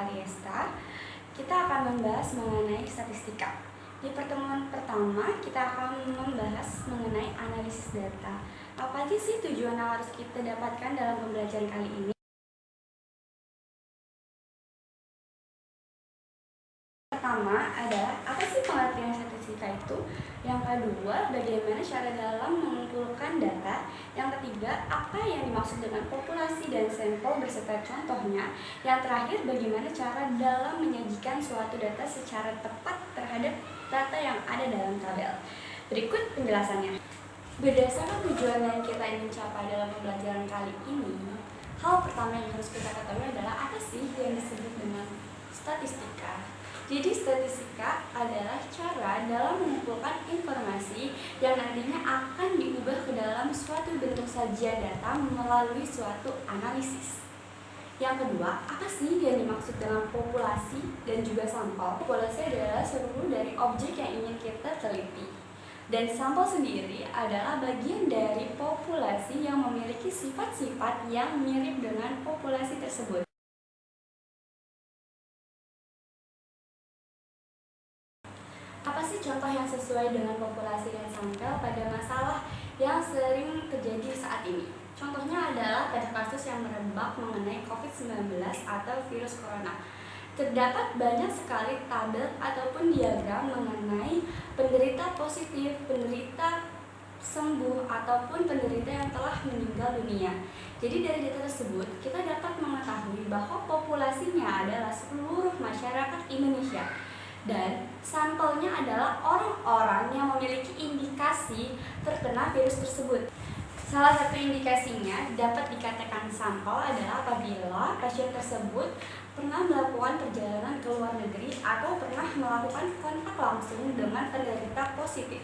Aliesta. Kita akan membahas mengenai statistika. Di pertemuan pertama, kita akan membahas mengenai analisis data. Apa aja sih tujuan yang harus kita dapatkan dalam pembelajaran kali ini? Pertama adalah, apa sih pengertian statistika itu? Yang kedua, bagaimana cara dalam mengumpulkan data? Yang ketiga, apa yang dimaksud dengan populasi dan sampel beserta contohnya? Yang terakhir, bagaimana cara dalam menyajikan suatu data secara tepat terhadap data yang ada dalam tabel. Berikut penjelasannya. Berdasarkan tujuan yang kita ingin capai dalam pembelajaran kali ini, hal pertama yang harus kita ketahui adalah apa sih yang disebut dengan statistika. Jadi statistika adalah cara dalam mengumpulkan informasi yang nantinya akan diubah ke dalam suatu bentuk sajian data melalui suatu analisis. Yang kedua, apa sih yang dimaksud dengan populasi dan juga sampel? Populasi adalah seluruh dari objek yang ingin kita teliti. Dan sampel sendiri adalah bagian dari populasi yang memiliki sifat-sifat yang mirip dengan populasi tersebut. Apa sih contoh yang sesuai dengan populasi dan sampel pada masalah yang sering terjadi saat ini? Contohnya adalah pada kasus yang merebak mengenai COVID-19 atau virus corona. Terdapat banyak sekali tabel ataupun diagram mengenai penderita positif, penderita sembuh, ataupun penderita yang telah meninggal dunia. Jadi dari data tersebut, kita dapat mengetahui bahwa populasinya adalah seluruh masyarakat Indonesia. Dan sampelnya adalah orang-orang yang memiliki indikasi terkena virus tersebut. Salah satu indikasinya dapat dikatakan sampel adalah apabila pasien tersebut pernah melakukan perjalanan ke luar negeri atau pernah melakukan kontak langsung dengan penderita positif.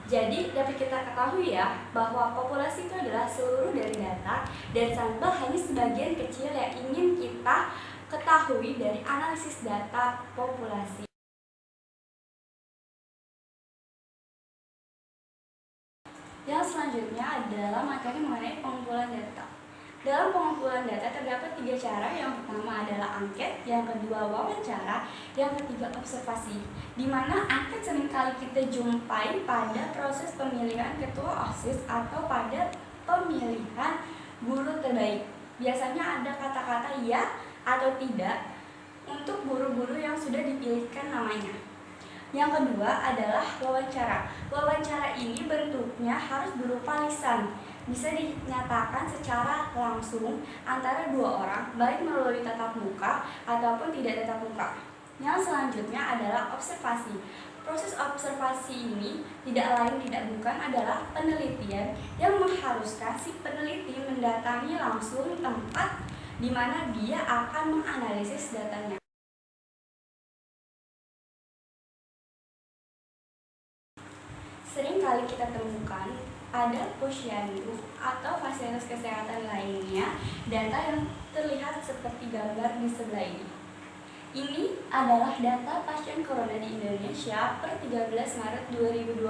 Jadi dapat kita ketahui ya bahwa populasi itu adalah seluruh dari data dan sampel hanya sebagian kecil yang ingin kita ketahui dari analisis data populasi. Yang selanjutnya adalah materi mengenai pengumpulan data. Dalam pengumpulan data terdapat 3 cara. Yang pertama adalah angket, yang kedua wawancara, yang ketiga observasi. Di mana angket seringkali kita jumpai pada proses pemilihan ketua OSIS atau pada pemilihan guru terbaik. Biasanya ada kata-kata ya atau tidak untuk guru-guru yang sudah dipilihkan namanya. Yang kedua adalah wawancara. Wawancara ini bentuknya harus berupa lisan. Bisa dinyatakan secara langsung antara 2 orang, baik melalui tatap muka ataupun tidak tatap muka. Yang selanjutnya adalah observasi. Proses observasi ini tidak lain tidak bukan adalah penelitian yang mengharuskan si peneliti mendatangi langsung tempat di mana dia akan menganalisis datanya. Sering kali kita temukan ada posyandu atau fasilitas kesehatan lainnya data yang terlihat seperti gambar di sebelah ini. Ini adalah data pasien corona di Indonesia per 13 Maret 2020.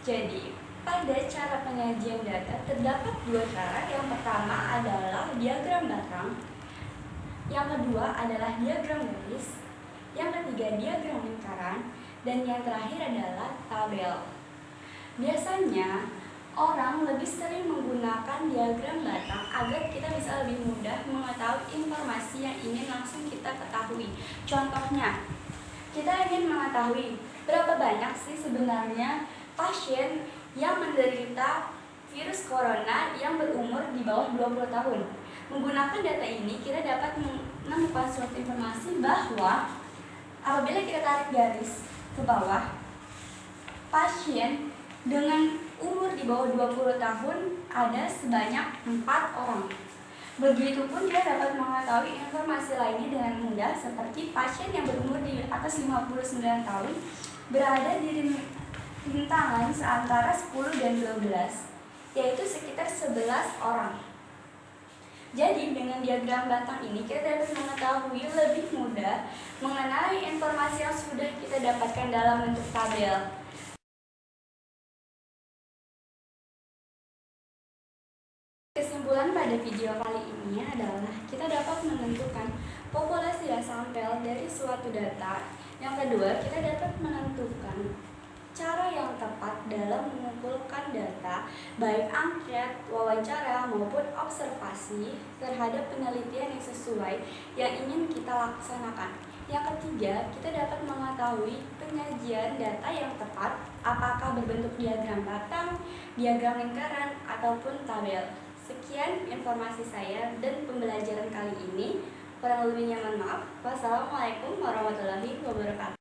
Jadi, pada cara penyajian data terdapat 2 cara. Yang pertama adalah diagram batang, yang kedua adalah diagram garis, yang ketiga diagram lingkaran, dan yang terakhir adalah tabel. Biasanya orang lebih sering menggunakan diagram batang agar kita bisa lebih mudah mengetahui informasi yang ingin langsung kita ketahui. Contohnya, kita ingin mengetahui berapa banyak sih sebenarnya pasien yang menderita virus corona yang berumur di bawah 20 tahun. Menggunakan data ini, kita dapat menemukan suatu informasi bahwa apabila kita tarik garis ke bawah, pasien dengan umur di bawah 20 tahun ada sebanyak 4 orang. Begitupun dia dapat mengetahui informasi lainnya dengan mudah, seperti pasien yang berumur di atas 59 tahun berada di rintangan antara 10 dan 12, yaitu sekitar 11 orang. Jadi dengan diagram batang ini kita dapat mengetahui lebih mudah mengenai informasi yang sudah kita dapatkan dalam bentuk tabel. Kesimpulan pada video kali ini adalah kita dapat menentukan populasi yang sampel dari suatu data. Yang kedua, kita dapat menentukan cara yang tepat dalam mengumpulkan data, baik angket, wawancara, maupun observasi terhadap penelitian yang sesuai yang ingin kita laksanakan. Yang ketiga, kita dapat mengetahui penyajian data yang tepat, apakah berbentuk diagram batang, diagram lingkaran, ataupun tabel. Sekian informasi saya dan pembelajaran kali ini. Kurang lebihnya mohon maaf. Wassalamualaikum warahmatullahi wabarakatuh.